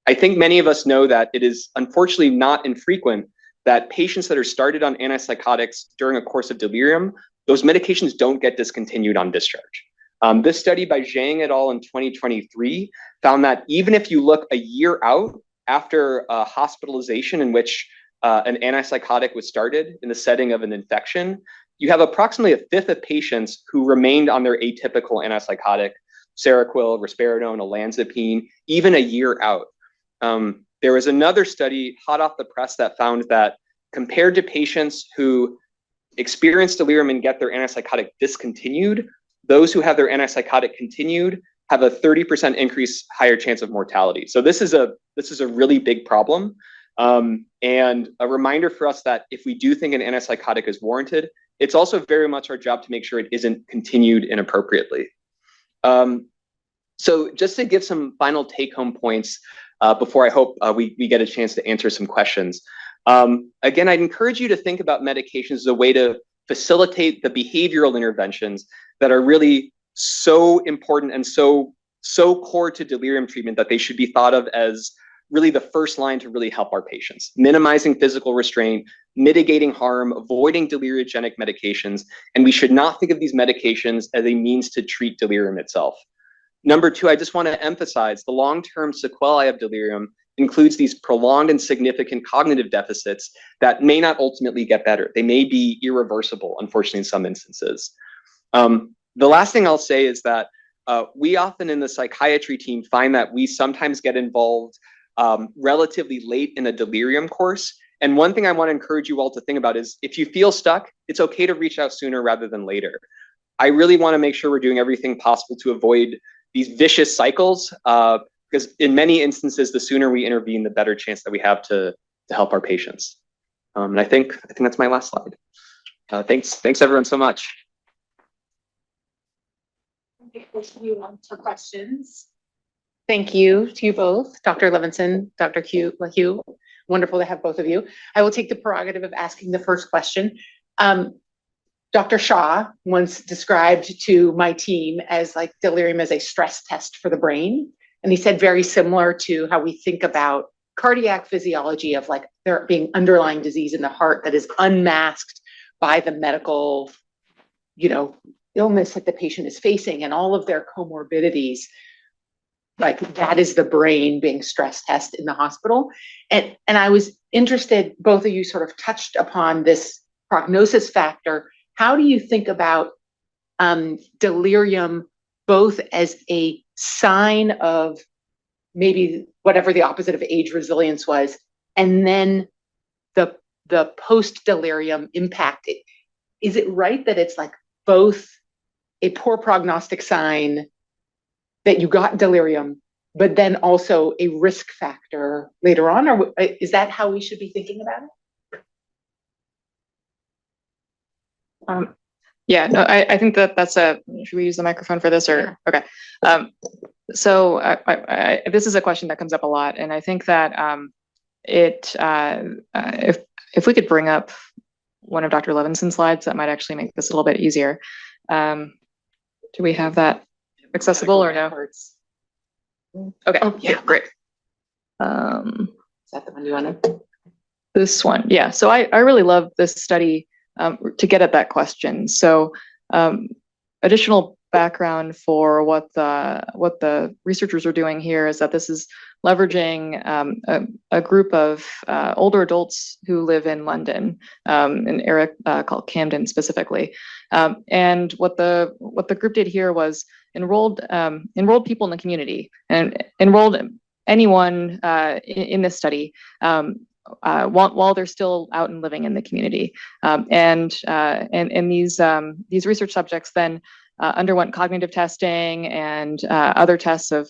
I think many of us know that it is unfortunately not infrequent that patients that are started on antipsychotics during a course of delirium, those medications don't get discontinued on discharge. This study by Zhang et al. In 2023 found that even if you look a year out after hospitalization in which an antipsychotic was started in the setting of an infection, you have approximately a fifth of patients who remained on their atypical antipsychotic, Seroquel, risperidone, olanzapine, even a year out. There was another study hot off the press that found that compared to patients who experience delirium and get their antipsychotic discontinued, those who have their antipsychotic continued have a 30% increase higher chance of mortality. So this is a really big problem. And a reminder for us that if we do think an antipsychotic is warranted, it's also very much our job to make sure it isn't continued inappropriately. So just to give some final take-home points before I hope we get a chance to answer some questions. Again, I'd encourage you to think about medications as a way to facilitate the behavioral interventions that are really so important and so core to delirium treatment that they should be thought of as really the first line to really help our patients. Minimizing physical restraint, mitigating harm, avoiding deliriogenic medications, and we should not think of these medications as a means to treat delirium itself. Number two, I just want to emphasize the long-term sequelae of delirium includes these prolonged and significant cognitive deficits that may not ultimately get better. They may be irreversible, unfortunately, in some instances. The last thing I'll say is that we often in the psychiatry team find that we sometimes get involved relatively late in a delirium course. And one thing I want to encourage you all to think about is if you feel stuck, it's okay to reach out sooner rather than later. I really want to make sure we're doing everything possible to avoid these vicious cycles, because in many instances, the sooner we intervene, the better chance that we have to help our patients. And I think that's my last slide. Thanks everyone so much. For questions. Thank you to you both, Dr. Levinsohn, Dr. LaHue. Wonderful to have both of you. I will take the prerogative of asking the first question. Dr. Shah once described to my team as like delirium as a stress test for the brain. And he said very similar to how we think about cardiac physiology of like there being underlying disease in the heart that is unmasked by the medical, illness that the patient is facing and all of their comorbidities. Like that is the brain being stress tested in the hospital. And I was interested, both of you sort of touched upon this prognosis factor. How do you think about delirium both as a sign of maybe whatever the opposite of age resilience was, and then the post-delirium impact? Is it right that it's like both a poor prognostic sign that you got delirium, but then also a risk factor later on? Or is that how we should be thinking about it? Yeah, no, I think that's should we use the microphone for this or? Yeah. Okay. So this is a question that comes up a lot. And I think that if we could bring up one of Dr. Levinsohn's slides, that might actually make this a little bit easier. Do we have that accessible or no? Okay. Oh, yeah, great. Is that the one you wanted? This one, yeah. So I really love this study to get at that question. So additional background for what the researchers are doing here is that this is leveraging a group of older adults who live in London, and Erik called Camden specifically. And what the group did here was enrolled people in the community and enrolled anyone in this study while they're still out and living in the community. And these research subjects then underwent cognitive testing and other tests of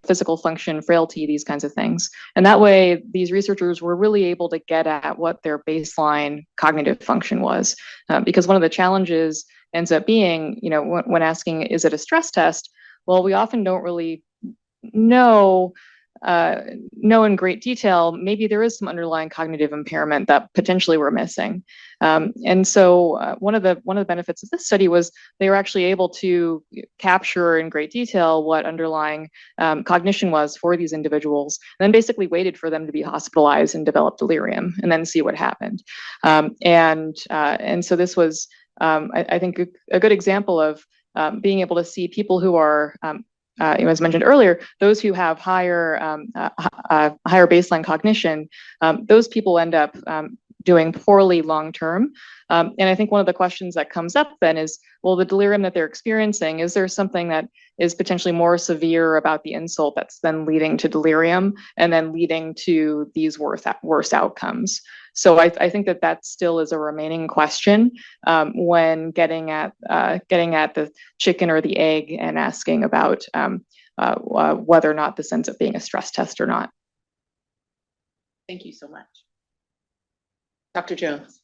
physical function, frailty, these kinds of things. And that way, these researchers were really able to get at what their baseline cognitive function was. Because one of the challenges ends up being, when asking, is it a stress test? Well, we often don't really know in great detail. Maybe there is some underlying cognitive impairment that potentially we're missing. And so one of the benefits of this study was they were actually able to capture in great detail what underlying cognition was for these individuals, and then basically waited for them to be hospitalized and develop delirium, and then see what happened. And so this was, I think, a good example of being able to see people who are as mentioned earlier, those who have higher baseline cognition, those people end up doing poorly long term. And I think one of the questions that comes up then is, well, the delirium that they're experiencing, is there something that is potentially more severe about the insult that's then leading to delirium and then leading to these worse outcomes? So I think that still is a remaining question when getting at the chicken or the egg and asking about whether or not this ends up being a stress test or not. Thank you so much. Dr. Jones.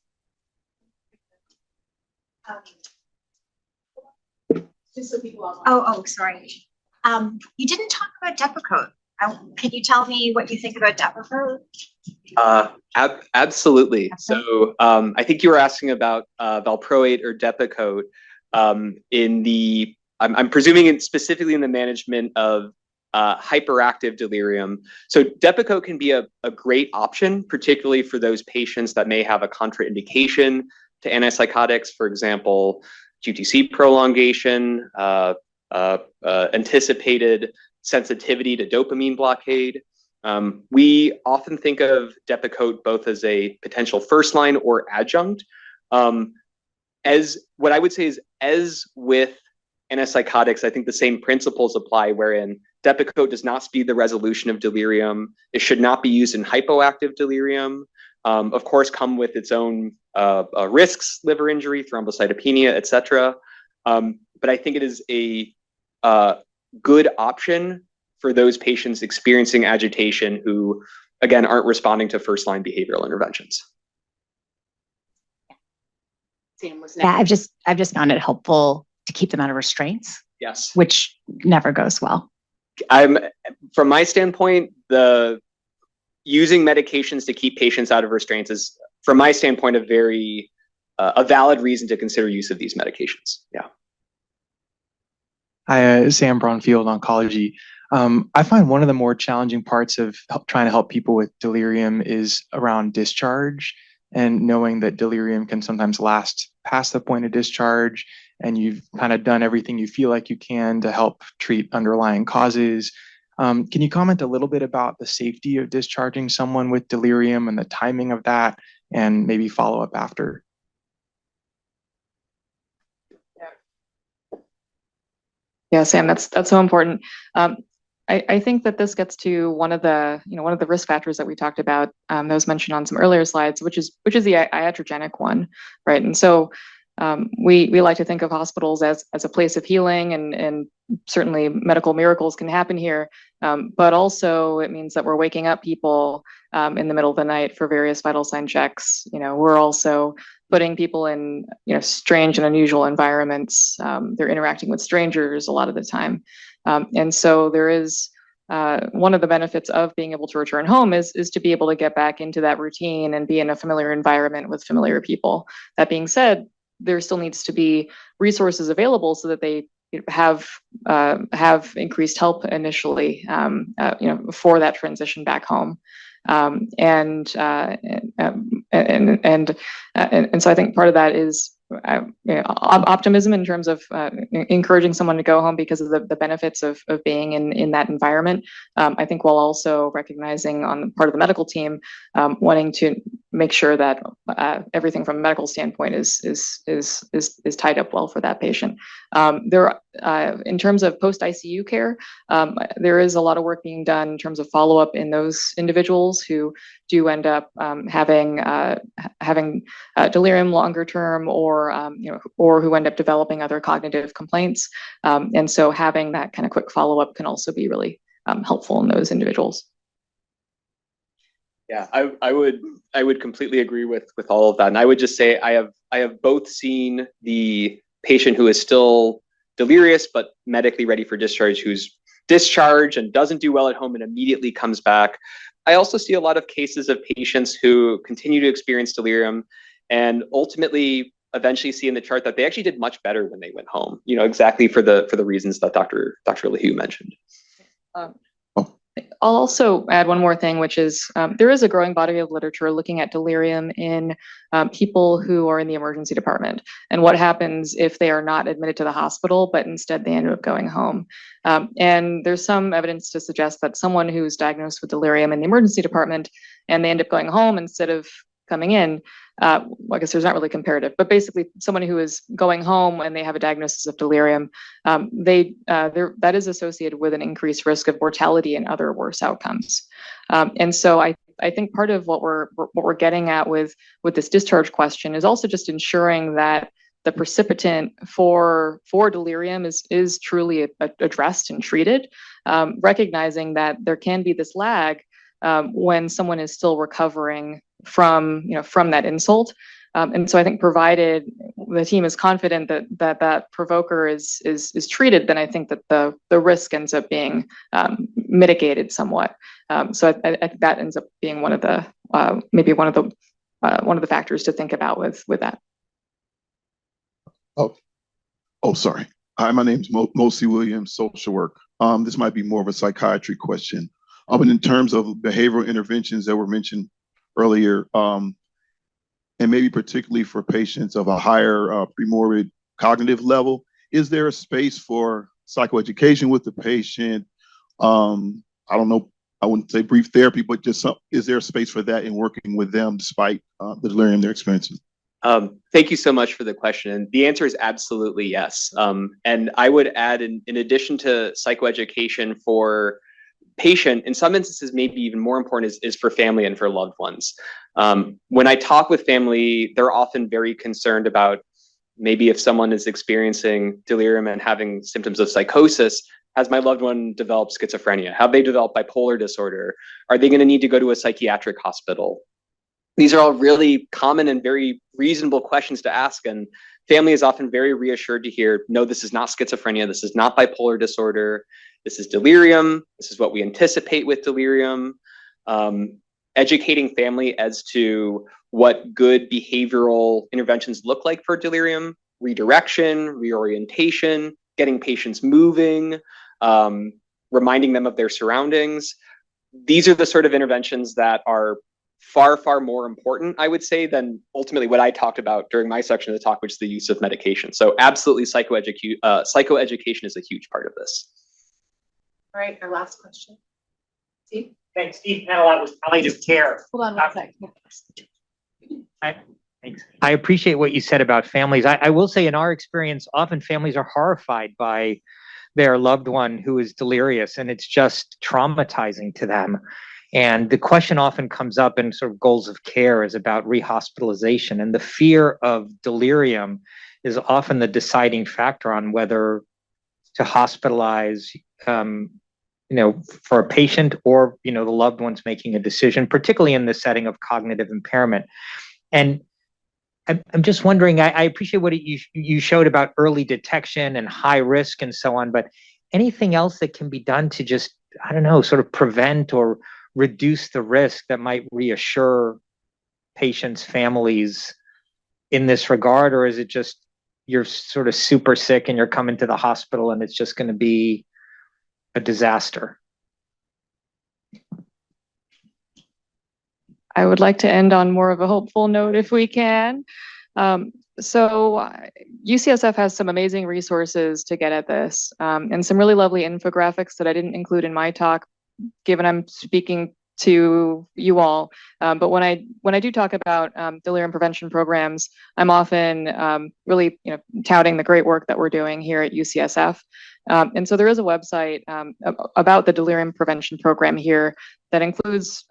Just so people online. Sorry. You didn't talk about Depakote. Can you tell me what you think about Depakote? Absolutely. So I think you were asking about valproate or Depakote I'm presuming it specifically in the management of hyperactive delirium. So Depakote can be a great option, particularly for those patients that may have a contraindication to antipsychotics, for example, QTc prolongation, anticipated sensitivity to dopamine blockade. We often think of Depakote both as a potential first line or adjunct. As what I would say is, as with antipsychotics, I think the same principles apply, wherein Depakote does not speed the resolution of delirium. It should not be used in hypoactive delirium. Of course, come with its own risks, liver injury, thrombocytopenia, etc. But I think it is a good option for those patients experiencing agitation who, again, aren't responding to first-line behavioral interventions. Sam was next. Yeah, I've just found it helpful to keep them out of restraints. Yes. Which never goes well. From my standpoint, using medications to keep patients out of restraints is, from my standpoint, a valid reason to consider use of these medications. Yeah. Hi, Sam Braunfield, oncology. I find one of the more challenging parts of trying to help people with delirium is around discharge, and knowing that delirium can sometimes last past the point of discharge, and you've kind of done everything you feel like you can to help treat underlying causes. Can you comment a little bit about the safety of discharging someone with delirium and the timing of that, and maybe follow up after? Yeah, Sam, that's so important. I think that this gets to one of the risk factors that we talked about that was mentioned on some earlier slides, which is the iatrogenic one, right? And so we like to think of hospitals as a place of healing, and certainly medical miracles can happen here. But also it means that we're waking up people in the middle of the night for various vital sign checks. We're also putting people in strange and unusual environments. They're interacting with strangers a lot of the time. And so there is one of the benefits of being able to return home is to be able to get back into that routine and be in a familiar environment with familiar people. That being said, there still needs to be resources available so that they have increased help initially, for that transition back home. And so I think part of that is optimism in terms of encouraging someone to go home because of the benefits of being in that environment. I think while also recognizing on the part of the medical team, wanting to make sure that everything from a medical standpoint is tied up well for that patient. In terms of post-ICU care, there is a lot of work being done in terms of follow-up in those individuals who do end up having delirium longer term, or who end up developing other cognitive complaints. And so having that kind of quick follow-up can also be really helpful in those individuals. Yeah, I would completely agree with all of that. And I would just say I have both seen the patient who is still delirious but medically ready for discharge, who's discharged and doesn't do well at home and immediately comes back. I also see a lot of cases of patients who continue to experience delirium and ultimately eventually see in the chart that they actually did much better when they went home, exactly for the reasons that Dr. LaHue mentioned. I'll also add one more thing, which is there is a growing body of literature looking at delirium in people who are in the emergency department and what happens if they are not admitted to the hospital, but instead they end up going home. And there's some evidence to suggest that someone who's diagnosed with delirium in the emergency department and they end up going home instead of coming in, I guess there's not really comparative, but basically someone who is going home and they have a diagnosis of delirium, that is associated with an increased risk of mortality and other worse outcomes. And so I think part of what we're getting at with this discharge question is also just ensuring that the precipitant for delirium is truly addressed and treated, recognizing that there can be this lag when someone is still recovering from that insult. And so I think provided the team is confident that provoker is treated, then I think that the risk ends up being mitigated somewhat. So I think that ends up being one of the maybe one of the factors to think about with that. Oh, sorry. Hi, my name's Mosi Williams, social work. This might be more of a psychiatry question. But in terms of behavioral interventions that were mentioned earlier, and maybe particularly for patients of a higher premorbid cognitive level, is there a space for psychoeducation with the patient? I don't know, I wouldn't say brief therapy, but just is there a space for that in working with them despite the delirium they're experiencing? Thank you so much for the question. The answer is absolutely yes. And I would add, in addition to psychoeducation for patient, in some instances, maybe even more important is for family and for loved ones. When I talk with family, they're often very concerned about maybe if someone is experiencing delirium and having symptoms of psychosis, has my loved one developed schizophrenia? Have they developed bipolar disorder? Are they going to need to go to a psychiatric hospital? These are all really common and very reasonable questions to ask. And family is often very reassured to hear, no, this is not schizophrenia. This is not bipolar disorder. This is delirium. This is what we anticipate with delirium. Educating family as to what good behavioral interventions look like for delirium, redirection, reorientation, getting patients moving, reminding them of their surroundings. These are the sort of interventions that are far, far more important, I would say, than ultimately what I talked about during my section of the talk, which is the use of medication. So absolutely psychoeducation is a huge part of this. All right, our last question. Steve? Thanks, Steve Panelot with palliative care. Hold on one second. Thanks. I appreciate what you said about families. I will say in our experience, often families are horrified by their loved one who is delirious, and it's just traumatizing to them. And the question often comes up in sort of goals of care is about rehospitalization, and the fear of delirium is often the deciding factor on whether to hospitalize, for a patient or, the loved one's making a decision, particularly in the setting of cognitive impairment. And I'm just wondering, I appreciate what you showed about early detection and high risk and so on, but anything else that can be done to just, sort of prevent or reduce the risk that might reassure patients' families in this regard? Or is it just you're sort of super sick and you're coming to the hospital and it's just going to be a disaster? I would like to end on more of a hopeful note if we can. So UCSF has some amazing resources to get at this, and some really lovely infographics that I didn't include in my talk, given I'm speaking to you all. But when I do talk about delirium prevention programs, I'm often really touting the great work that we're doing here at UCSF. And so there is a website about the delirium prevention program here that includes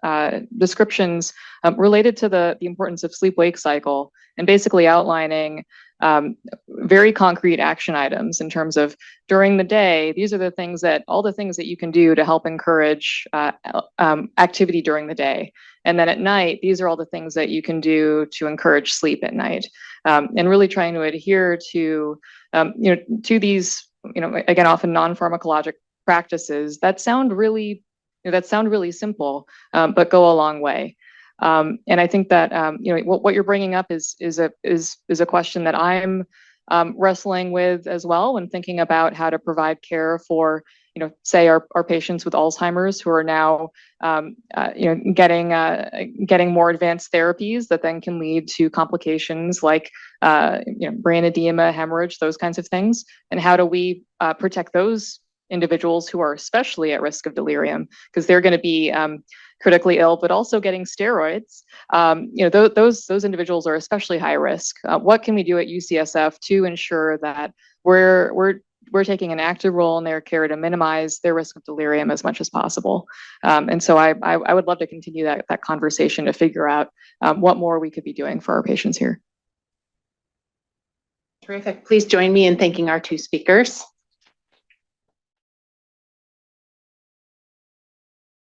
descriptions related to the importance of sleep-wake cycle, and basically outlining very concrete action items in terms of during the day, these are all the things that you can do to help encourage activity during the day. And then at night, these are all the things that you can do to encourage sleep at night. And really trying to adhere to these, again, often non-pharmacologic practices that sound really simple, but go a long way. And I think that what you're bringing up is a question that I'm wrestling with as well when thinking about how to provide care for say our patients with Alzheimer's who are now getting more advanced therapies that then can lead to complications like brain edema, hemorrhage, those kinds of things, and how do we protect those individuals who are especially at risk of delirium because they're going to be critically ill, but also getting steroids. Those individuals are especially high risk. What can we do at UCSF to ensure that we're taking an active role in their care to minimize their risk of delirium as much as possible? And so I would love to continue that conversation to figure out what more we could be doing for our patients here. Terrific. Please join me in thanking our two speakers.